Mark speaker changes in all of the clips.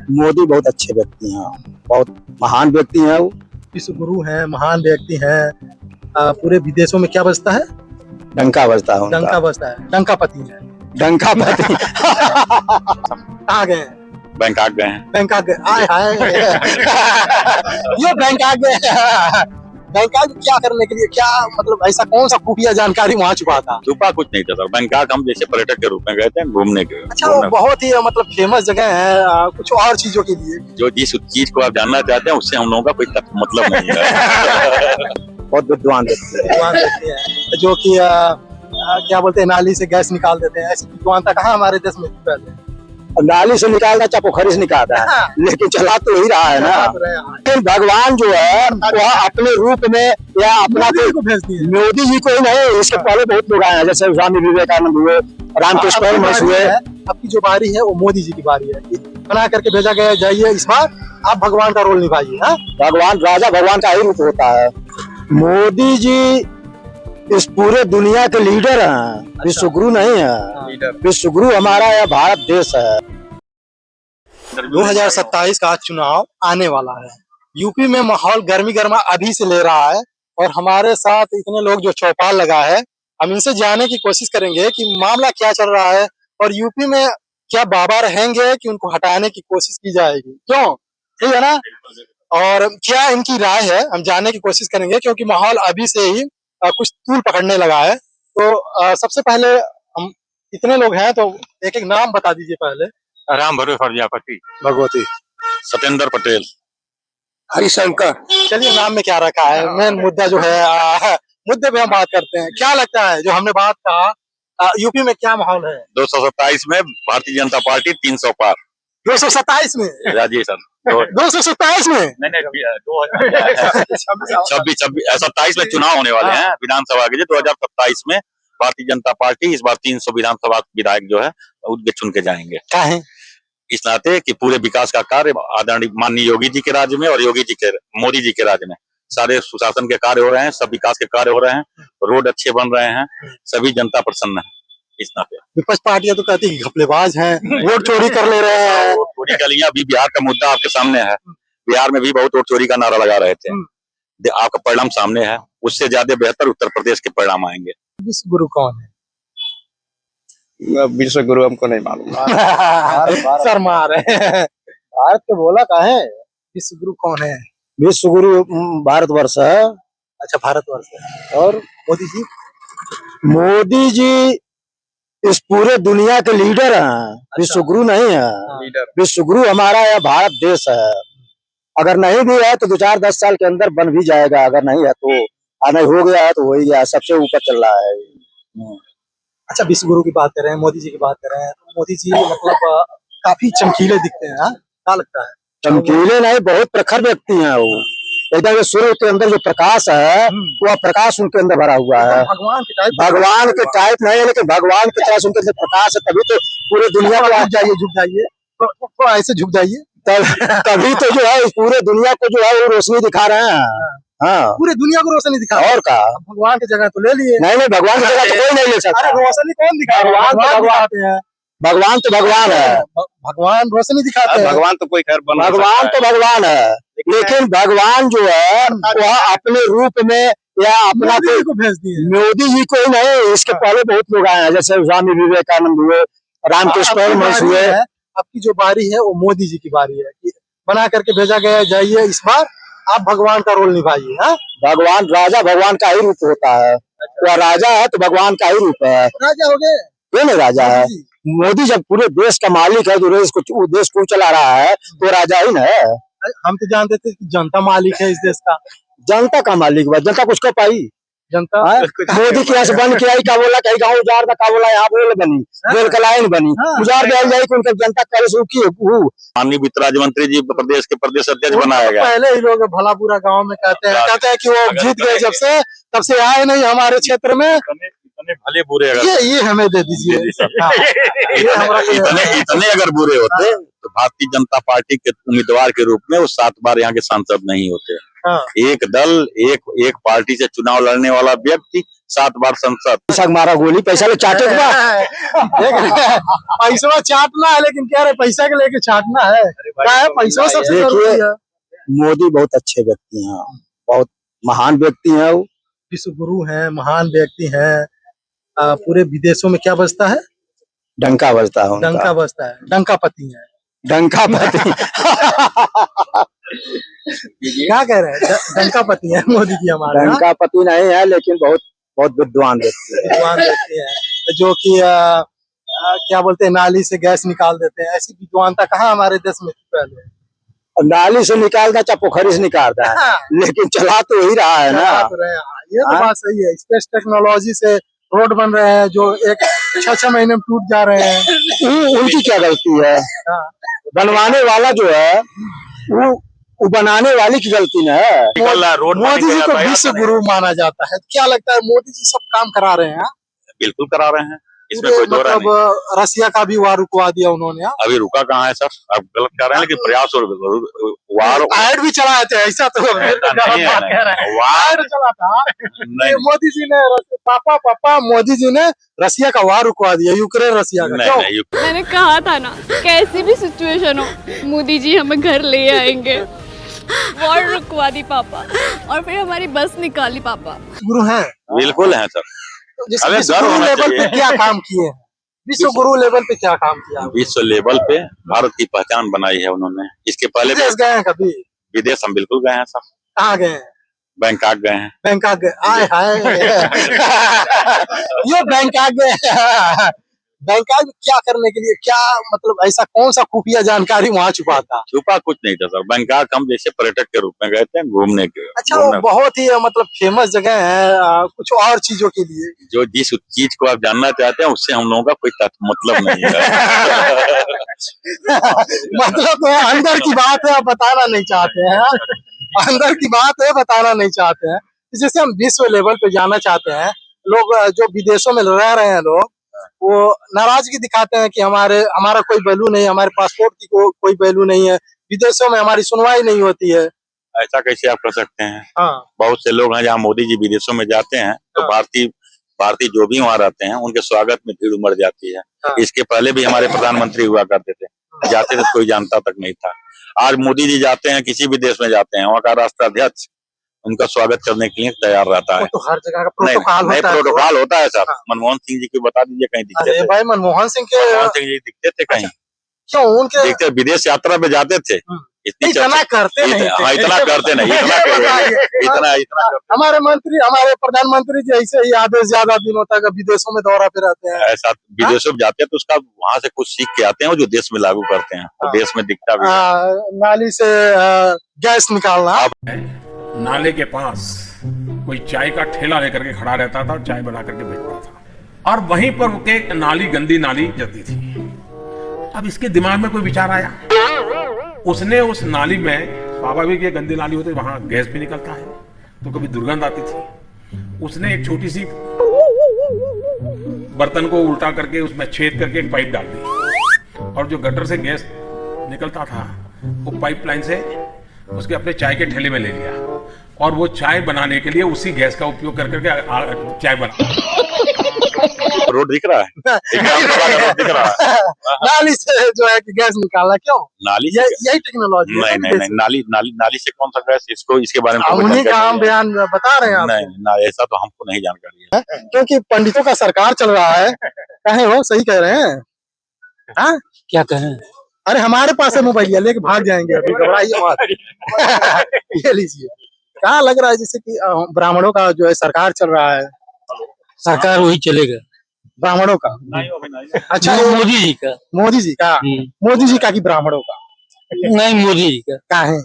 Speaker 1: मोदी बहुत अच्छे व्यक्ति हैं, बहुत महान व्यक्ति हैं वो।
Speaker 2: विश्व गुरु हैं, महान व्यक्ति हैं। पूरे विदेशों में क्या बजता है?
Speaker 1: डंका बजता है उनका।
Speaker 2: डंका बजता है, डंकापति है।
Speaker 1: डंकापति।
Speaker 2: कहाँ गए हैं?
Speaker 3: बैंकॉक गए हैं।
Speaker 2: बैंकॉक गए, आए हाय। ये बैंकॉक गए। बैंकॉक क्या करने के लिए, क्या मतलब ऐसा कौन सा खुफिया जानकारी वहाँ छुपा था?
Speaker 3: छुपा कुछ नहीं था सर, बैंकॉक हम जैसे पर्यटक के रूप में गए थे घूमने के।
Speaker 2: अच्छा, वो बहुत ही मतलब फेमस जगह है कुछ और चीजों के लिए।
Speaker 3: जो जिस चीज को आप जानना चाहते हैं उससे हम लोगों का कोई मतलब नहीं है।
Speaker 1: बहुत विद्वान व्यक्ति
Speaker 2: विद्वान व्यक्ति है जो कि क्या बोलते हैं, नाली से गैस निकाल देते हैं। ऐसी विद्वानता कहाँ हमारे देश में थी पहले?
Speaker 1: नाली से निकालना चाहे पोखरी से निकालता है, लेकिन चला तो वही रहा है ना। लेकिन भगवान जो है वह अपने रूप में या अपना
Speaker 2: को भेज दिए।
Speaker 1: मोदी जी को ही नहीं, इसके पहले बहुत लोग आए हैं, जैसे स्वामी विवेकानंद हुए, रामकृष्ण परमहंस हुए।
Speaker 2: आपकी जो बारी है वो मोदी जी की बारी है, बना करके भेजा गया। जाइए इस बार आप भगवान का रोल निभाइए।
Speaker 1: भगवान राजा भगवान का ही रूप होता है। मोदी जी इस पूरे दुनिया के लीडर हैं, विश्व गुरु नहीं है। विश्व गुरु हमारा यह भारत देश है।
Speaker 2: 2027 का चुनाव आने वाला है। यूपी में माहौल गर्मी गर्मा अभी से ले रहा है और हमारे साथ इतने लोग जो चौपाल लगा है, हम इनसे जानने की कोशिश करेंगे कि मामला क्या चल रहा है और यूपी में क्या बाबा रहेंगे कि उनको हटाने की कोशिश की जाएगी। क्यों, ठीक है ना? और क्या इनकी राय है, हम जानने की कोशिश करेंगे, क्योंकि माहौल अभी से ही कुछ तूल पकड़ने लगा है। तो सबसे पहले हम इतने लोग हैं तो एक एक नाम बता दीजिए पहले।
Speaker 3: राम भरोसे प्रजापति,
Speaker 2: भगवती,
Speaker 3: सत्येंद्र पटेल,
Speaker 1: हरिशंकर।
Speaker 2: चलिए, नाम में क्या रखा है, मेन मुद्दा जो है मुद्दे पे हम बात करते हैं। क्या लगता है जो हमने बात कहा, यूपी में क्या माहौल है?
Speaker 3: 227 में भारतीय जनता पार्टी 300 पार।
Speaker 2: 227 में?
Speaker 3: राजी सर।
Speaker 2: 227 में?
Speaker 3: नहीं, 27 में चुनाव होने वाले हैं विधानसभा के। 2027 में भारतीय जनता पार्टी इस बार 300 विधानसभा विधायक जो है उनके चुन के जाएंगे।
Speaker 2: क्या है?
Speaker 3: इस नाते कि पूरे विकास का कार्य आदरणीय माननीय योगी जी के राज्य में और मोदी जी के राज्य में सारे सुशासन के कार्य हो रहे हैं, सब विकास के कार्य हो रहे हैं, रोड अच्छे बन रहे हैं, सभी जनता प्रसन्न है। इस नाते
Speaker 2: विपक्ष पार्टियां तो कहती है घपलेबाज हैं, वोट चोरी कर ले रहे हैं।
Speaker 3: वोट चोरी कर लिया, अभी बिहार का मुद्दा आपके सामने है। बिहार में भी बहुत वोट चोरी का नारा लगा रहे थे, आपका परिणाम सामने है। उससे ज्यादा बेहतर उत्तर प्रदेश के परिणाम आएंगे।
Speaker 2: विश्व गुरु कौन है?
Speaker 1: विश्व गुरु हमको नहीं मालूम।
Speaker 2: सर मार भारत के बोला का है, विश्व गुरु कौन है?
Speaker 1: विश्व गुरु भारतवर्ष है।
Speaker 2: अच्छा, भारतवर्ष है। और मोदी जी?
Speaker 1: मोदी जी इस पूरे दुनिया के लीडर हैं, विश्व गुरु नहीं है। विश्व गुरु हमारा यह भारत देश है। अगर नहीं भी है तो 2-4-10 साल के अंदर बन भी जाएगा। अगर नहीं है तो नहीं हो गया है तो हो ही गया, सबसे ऊपर चल रहा है।
Speaker 2: अच्छा, विश्व गुरु की बात कर रहे हैं, मोदी जी की बात कर रहे हैं। मोदी जी मतलब काफी चमकीले दिखते हैं। क्या लगता है?
Speaker 1: चमकीले नहीं, बहुत प्रखर व्यक्ति हैं वो। एकदम सूर्य के अंदर जो प्रकाश है वह प्रकाश उनके अंदर भरा हुआ है। भगवान के टाइप नहीं है, लेकिन भगवान की तरह उनके अंदर प्रकाश है, तभी तो पूरे दुनिया को
Speaker 2: झुक जाइए तो ऐसे झुक जाइए,
Speaker 1: तभी तो जो है पूरे दुनिया को जो है वो रोशनी दिखा रहे हैं। हाँ,
Speaker 2: पूरे दुनिया को रोशनी दिखा।
Speaker 1: और का
Speaker 2: भगवान की जगह तो ले लिए।
Speaker 1: नहीं, भगवान की जगह तो कोई नहीं ले सकता।
Speaker 2: अरे रोशनी कौन दिखा?
Speaker 1: भगवान तो भगवान है।
Speaker 2: भगवान रोशनी दिखाते हैं।
Speaker 3: भगवान तो कोई खैर
Speaker 1: भगवान तो भगवान है, लेकिन भगवान जो है वह अपने रूप में या अपना
Speaker 2: को भेज दिए।
Speaker 1: मोदी जी को ही नहीं, इसके पहले बहुत लोग आए हैं, जैसे स्वामी विवेकानंद हुए, रामकृष्ण परमहंस हुए।
Speaker 2: आपकी जो बारी है वो मोदी जी की बारी है, बना करके भेजा गया। जाइए इस बार आप भगवान का रोल निभाइए।
Speaker 1: भगवान राजा भगवान का ही रूप होता है। वह राजा है तो भगवान का ही रूप है।
Speaker 2: राजा हो गए?
Speaker 1: क्यों नहीं राजा है? मोदी जब पूरे देश का मालिक है, जो देश को चला रहा है, तो राजा ही ना है।
Speaker 2: हम तो जानते थे कि जनता मालिक है इस देश का।
Speaker 1: जनता का मालिक है, जनता कुछ को पाई।
Speaker 2: जनता
Speaker 1: मोदी की यहाँ से बन के आई, का बोला कहीं गाँव उजाड़ का बोला, यहाँ बोल बनी, रेल का लाइन बनी, उजाड़ दिया जाए उनका जनता करे सूखी।
Speaker 3: माननीय वित्त राज्य मंत्री जी प्रदेश के प्रदेश अध्यक्ष बनाया गया।
Speaker 2: पहले ही लोग भला बुरा गाँव में कहते हैं कि वो जीत गए जब से, तब से आए नहीं हमारे क्षेत्र में।
Speaker 3: इतने भले बुरे
Speaker 2: ये हमें दे दीजिए।
Speaker 3: इतने अगर बुरे होते तो भारतीय जनता पार्टी के उम्मीदवार के रूप में वो 7 बार यहाँ के सांसद नहीं होते। एक दल एक पार्टी से चुनाव लड़ने वाला व्यक्ति 7 बार संसद।
Speaker 1: पैसा मारा गोली, पैसा ले चाटे के बाद
Speaker 2: देख रहे हैं, पैसा चाटना है, लेकिन क्या रहे पैसा के लेके चाटना है, क्या है पैसा सबसे जरूरी है।
Speaker 1: मोदी बहुत अच्छे व्यक्ति हैं, बहुत महान व्यक्ति हैं वो।
Speaker 2: विश्व गुरु हैं, महान व्यक्ति हैं। पूरे विदेशों में क्या बजता है?
Speaker 1: डंका बजता है उनका।
Speaker 2: डंका बजता है, डंकापति है।
Speaker 1: डंकापति।
Speaker 2: क्या कह रहे हैं? डंकापति है मोदी जी हमारे।
Speaker 1: डंकापति नहीं है, लेकिन बहुत बहुत विद्वान व्यक्ति है।
Speaker 2: विद्वान व्यक्ति है, जो कि क्या बोलते हैं, नाली से गैस निकाल देते हैं। ऐसी विद्वानता कहाँ हमारे देश में थी पहले?
Speaker 1: नाली से निकालता चाहे पोखरी से निकालता है, लेकिन चला तो वही रहा है ना।
Speaker 2: चला तो रहे हैं। ये तो बात सही है। स्पेस टेक्नोलॉजी से रोड बन रहे हैं जो एक 6-6 महीने में टूट जा रहे हैं।
Speaker 1: उनकी क्या गलती है? बनवाने वाला जो है वो बनाने वाली की गलती न है।
Speaker 2: मोदी जी को विश्व गुरु माना जाता है। क्या लगता है मोदी जी सब काम करा रहे हैं?
Speaker 3: बिल्कुल करा रहे हैं, इसमें कोई दो राय नहीं।
Speaker 2: मतलब रसिया का भी वार रुकवा दिया उन्होंने।
Speaker 3: अभी रुका कहाँ है सर, आप गलत कह रहे हैं, लेकिन प्रयास और वार
Speaker 2: ऐड भी चलाए थे, ऐसा तो वार चला था। मोदी जी ने पापा मोदी जी ने रसिया का वार रुकवा दिया, यूक्रेन रसिया का। क्यों?
Speaker 4: मैंने कहा था ना, कैसी भी सिचुएशन हो मोदी जी हमें घर ले आएंगे। वॉर रुकवा दी पापा, और फिर हमारी बस निकाली पापा।
Speaker 2: गुरु हैं,
Speaker 3: बिल्कुल है सर।
Speaker 2: विश्व गुरु लेवल पे क्या काम किए हैं? विश्व गुरु लेवल पे क्या काम किया?
Speaker 3: विश्व लेवल पे भारत की पहचान बनाई है उन्होंने। इसके पहले
Speaker 2: विदेश गए हैं कभी?
Speaker 3: विदेश हम बिल्कुल गए हैं सर।
Speaker 2: कहाँ गए हैं?
Speaker 3: बैंकॉक गए हैं।
Speaker 2: बैंकॉक गए? आए हाय। ये बैंकॉक गए। बैंकॉक में क्या करने के लिए, क्या मतलब ऐसा कौन सा खुफिया जानकारी वहाँ छुपा था?
Speaker 3: छुपा कुछ नहीं था सर। बैंकॉक हम जैसे पर्यटक के रूप में गए थे घूमने के।
Speaker 2: अच्छा, वो बहुत ही मतलब फेमस जगह है कुछ और चीजों के लिए।
Speaker 3: जो जिस चीज को आप जानना चाहते हैं उससे हम लोगों का कोई मतलब नहीं है।
Speaker 2: मतलब अंदर की बात है, आप बताना नहीं चाहते हैं। अंदर की बात है, बताना नहीं चाहते हैं। जैसे हम विश्व लेवल पे जाना चाहते हैं, लोग जो विदेशों में रह रहे हैं लोग, वो नाराजगी दिखाते हैं कि हमारा कोई वैल्यू नहीं है, हमारे पासपोर्ट की कोई वैल्यू नहीं है, विदेशों में हमारी सुनवाई नहीं होती है।
Speaker 3: ऐसा कैसे आप कर सकते हैं?
Speaker 2: हाँ।
Speaker 3: बहुत से लोग हैं, जहाँ मोदी जी विदेशों में जाते हैं तो
Speaker 2: हाँ।
Speaker 3: भारतीय जो भी वहाँ रहते हैं उनके स्वागत में भीड़ उमड़ जाती है।
Speaker 2: हाँ।
Speaker 3: इसके पहले भी हमारे प्रधानमंत्री हुआ करते थे, जाते थे कोई जानता तक नहीं था। आज मोदी जी जाते हैं, किसी भी देश में जाते हैं, वहाँ का राष्ट्राध्यक्ष उनका स्वागत करने के लिए तैयार रहता है।
Speaker 2: तो हर जगह का
Speaker 3: प्रोटोकॉल होता है सर। मनमोहन सिंह जी को बता दीजिए, कहीं दिखते थे?
Speaker 2: भाई मनमोहन सिंह
Speaker 3: जी दिखते थे कहीं?
Speaker 2: क्यों? उनके
Speaker 3: देखते विदेश यात्रा पे जाते थे।
Speaker 2: इतना करते नहीं।
Speaker 3: हाँ, इतना करते नहीं, इतना
Speaker 2: हमारे प्रधानमंत्री जी ऐसे ही आधे ज्यादा दिनों तक विदेशों में दौरा पे रहते हैं।
Speaker 3: ऐसा विदेशों में जाते हैं तो उसका वहाँ से कुछ सीख के आते हैं, जो देश में लागू करते हैं तो देश में दिखता भी है।
Speaker 2: नाली से गैस निकालना।
Speaker 5: नाले के पास कोई चाय का ठेला लेकर के खड़ा रहता था, चाय बना करके बेचता था, और वहीं पर एक गंदी नाली जाती थी। अब इसके दिमाग में कोई विचार आया, उसने उस नाली में, स्वाभाविक ये गंदी नाली होती है, वहां गैस भी निकलता है तो कभी दुर्गंध आती थी। उसने एक छोटी सी बर्तन को उल्टा करके उसमें छेद करके एक पाइप डाल दी, और जो गटर से गैस निकलता था वो पाइपलाइन से उसके अपने चाय के ठेले में ले लिया, और वो चाय बनाने के लिए उसी गैस का उपयोग कर करके चाय बना।
Speaker 3: रोड दिख रहा है, दिख रहा है।
Speaker 2: नाली से जो है कि गैस निकालना। क्यों?
Speaker 3: नाली
Speaker 2: यही टेक्नोलॉजी है।
Speaker 3: नहीं, नाली से कौन सा गैस? इसके बारे में
Speaker 2: उन्हीं का हम बयान बता रहे हैं।
Speaker 3: नहीं, ऐसा तो हमको नहीं जानकारी है,
Speaker 2: क्योंकि पंडितों का सरकार चल रहा है। कहे हो सही कह रहे हैं? हाँ, क्या कहें? अरे हमारे पास है मोबाइल, लेके भाग जाएंगे, अभी घबराइए मत। ये लीजिए। क्या लग रहा है जैसे कि ब्राह्मणों का जो है सरकार चल रहा है?
Speaker 6: सरकार वही चलेगा,
Speaker 2: ब्राह्मणों का? अच्छा,
Speaker 6: मोदी जी का।
Speaker 2: मोदी जी का? मोदी जी का कि ब्राह्मणों का?
Speaker 6: नहीं, मोदी जी का।
Speaker 2: क्या है?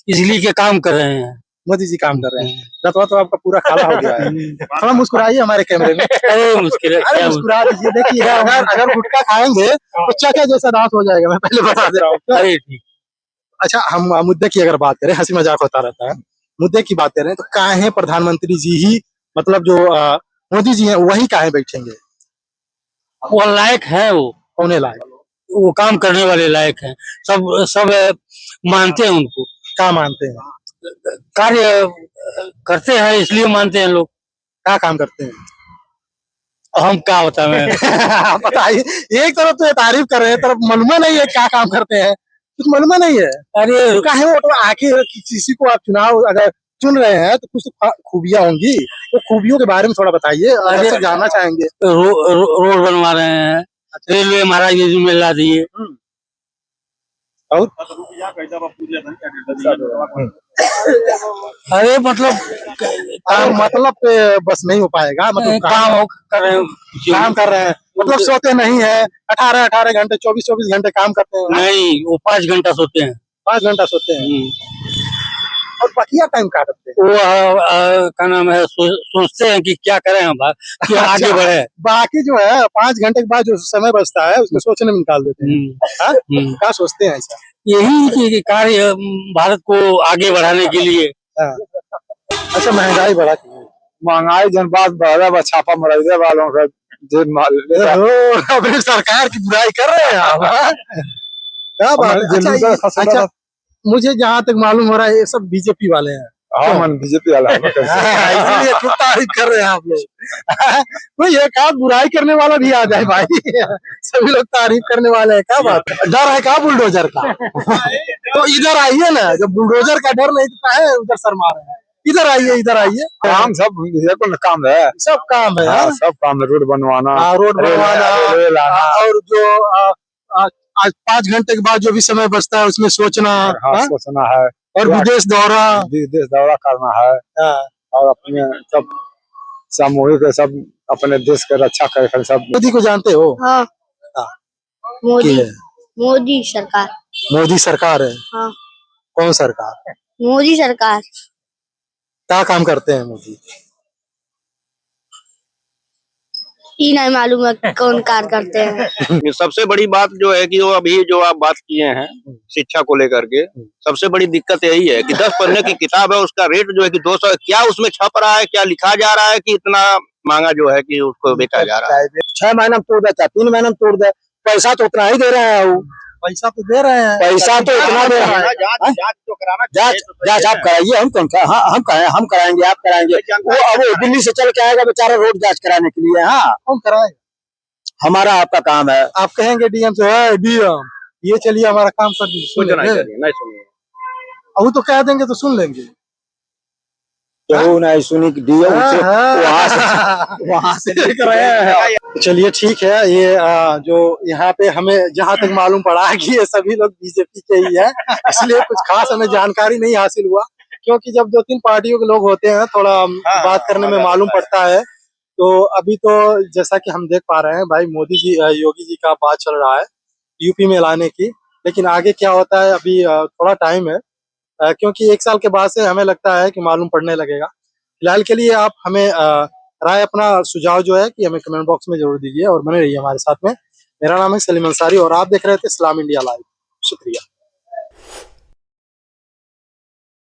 Speaker 6: इसलिए के काम कर रहे हैं।
Speaker 2: मोदी जी काम कर रहे हैं। रतवा तो आपका पूरा काला हो गया है। थोड़ा मुस्कुराइए हमारे कैमरे में।
Speaker 6: अरे
Speaker 2: मुस्कुरा दीजिए। देखिए, अगर गुटखा खाएंगे तो चचा जैसा दांत हो जाएगा, मैं पहले बता दे रहा हूँ।
Speaker 6: अरे ठीक।
Speaker 2: अच्छा, हम मुद्दे की अगर बात करें, हंसी मजाक होता रहता है, मुद्दे की बात करें तो काहे प्रधानमंत्री जी ही, मतलब जो मोदी जी हैं वही काहे बैठेंगे?
Speaker 6: वो लायक है, वो
Speaker 2: कौन है लायक?
Speaker 6: वो काम करने वाले लायक हैं। सब मानते हैं उनको।
Speaker 2: क्या मानते हैं?
Speaker 6: कार्य करते हैं इसलिए मानते हैं लोग।
Speaker 2: क्या काम करते हैं?
Speaker 6: हम क्या बताएं।
Speaker 2: बताइए, एक तरफ तो ये तारीफ कर रहे हैं, तरफ मालूम नहीं है क्या काम करते हैं, कुछ मालूम नहीं है।
Speaker 6: अरे
Speaker 2: काहे वो तो आखिर किसी को आप चुनाव अगर चुन रहे हैं तो कुछ तो खूबियां होंगी, तो खूबियों के बारे में थोड़ा बताइए,
Speaker 6: अरे
Speaker 2: दर्शक जानना चाहेंगे।
Speaker 6: रोड बनवा रहे हैं, रेलवे महाराज जी में ला दिए।
Speaker 2: और
Speaker 6: अरे मतलब
Speaker 2: काम मतलब पे बस नहीं हो पाएगा, मतलब
Speaker 6: काम कर रहे हैं।
Speaker 2: काम कर रहे हैं, मतलब सोते नहीं है, 18 घंटे 24 घंटे काम करते हैं।
Speaker 6: नहीं, वो 5 घंटा सोते हैं।
Speaker 2: 5 घंटा सोते हैं और बकिया टाइम काटते हैं।
Speaker 6: वो क्या नाम है, सोचते हैं कि क्या करें हम, कि आगे
Speaker 2: अच्छा,
Speaker 6: बढ़े।
Speaker 2: बाकी जो है 5 घंटे के बाद जो समय बचता है उसको सोचने में निकाल देते हैं। हाँ? क्या सोचते हैं ऐसा?
Speaker 6: यही कि कार्य भारत को आगे बढ़ाने के लिए।
Speaker 2: हाँ। अच्छा, महंगाई बढ़ा के
Speaker 1: महंगाई जनबाद बढ़ा छापा मरैदे वालों का
Speaker 2: अपनी सरकार की बुराई कर रहे हैं आप, हाँ? क्या बात है? अच्छा, मुझे जहाँ तक मालूम हो रहा है ये सब बीजेपी वाले हैं।
Speaker 1: हाँ मन बीजेपी वाला
Speaker 2: इसीलिए खूब तारीफ कर रहे हैं आप लोग। कोई एक आध बुराई करने वाला भी आ जाए भाई, सभी लोग तारीफ करने वाले हैं, क्या बात है? डर है क्या बुलडोजर का? तो इधर आइए ना, जब बुलडोजर का डर नहीं तो है उधर शर्मा रहे हैं। इधर आइए, इधर आइए।
Speaker 1: काम सब काम है,
Speaker 2: सब काम है।
Speaker 1: हाँ, सब काम है, रोड बनवाना,
Speaker 2: रोड बनवाना
Speaker 1: रेलवे लाना,
Speaker 2: और जो आज 5 घंटे के बाद जो भी समय बचता है उसमें सोचना, हाँ?
Speaker 1: सोचना है
Speaker 2: और विदेश
Speaker 1: दौरा करना है, और अपने सब सामूहिक सब अपने देश की रक्षा करे सब।
Speaker 2: मोदी को जानते हो?
Speaker 7: हाँ,
Speaker 2: हाँ।
Speaker 7: मोदी
Speaker 2: है
Speaker 7: मोदी सरकार।
Speaker 2: मोदी सरकार है।
Speaker 7: हाँ,
Speaker 2: कौन सरकार?
Speaker 7: मोदी सरकार।
Speaker 2: क्या काम करते हैं मोदी?
Speaker 7: ये नहीं मालूम है कौन कार्य करते हैं।
Speaker 8: सबसे बड़ी बात जो है कि वो अभी जो आप बात किए हैं शिक्षा को लेकर के, सबसे बड़ी दिक्कत यही है कि 10 पन्ने की किताब है, उसका रेट जो है कि 200, क्या उसमें छप रहा है, क्या लिखा जा रहा है कि इतना महंगा जो है कि उसको बेचा जा रहा है।
Speaker 1: 6 महीना में तोड़ देता, 3 महीना में तोड़ दे, पैसा तो उतना ही दे रहे हैं।
Speaker 2: पैसा तो दे रहे हैं,
Speaker 1: पैसा तो इतना दे रहे हैं।
Speaker 8: जांच तो कराना
Speaker 1: जांच आप कराइए, हम कराएंगे, आप कराएंगे। वो अब वो दिल्ली से चल के आएगा बेचारा रोड जांच कराने के लिए। हाँ,
Speaker 2: कौन कराएगा?
Speaker 1: हमारा आपका काम है।
Speaker 2: आप कहेंगे डीएम से, डीएम ये चलिए हमारा काम कर दीजिए,
Speaker 8: नहीं सुनिए,
Speaker 2: अब वो तो कह देंगे तो सुन लेंगे।
Speaker 1: तो नहीं सुनी दिए वहां से देख रहे हैं।
Speaker 2: चलिए ठीक है, ये जो यहाँ पे हमें जहाँ तक मालूम पड़ा है कि ये सभी लोग बीजेपी के ही है, इसलिए कुछ खास हमें जानकारी नहीं हासिल हुआ, क्योंकि जब 2-3 पार्टियों के लोग होते हैं थोड़ा बात करने में मालूम पड़ता है। तो अभी तो जैसा कि हम देख पा रहे हैं भाई, मोदी जी योगी जी का बात चल रहा है यूपी में लाने की, लेकिन आगे क्या होता है अभी थोड़ा टाइम है, क्योंकि 1 साल के बाद से हमें लगता है कि मालूम पड़ने लगेगा। फिलहाल के लिए आप हमें राय, अपना सुझाव जो है कि हमें कमेंट बॉक्स में जरूर दीजिए और बने रहिए हमारे साथ में। मेरा नाम है सलीम अंसारी और आप देख रहे थे इस्लाम इंडिया लाइव। शुक्रिया।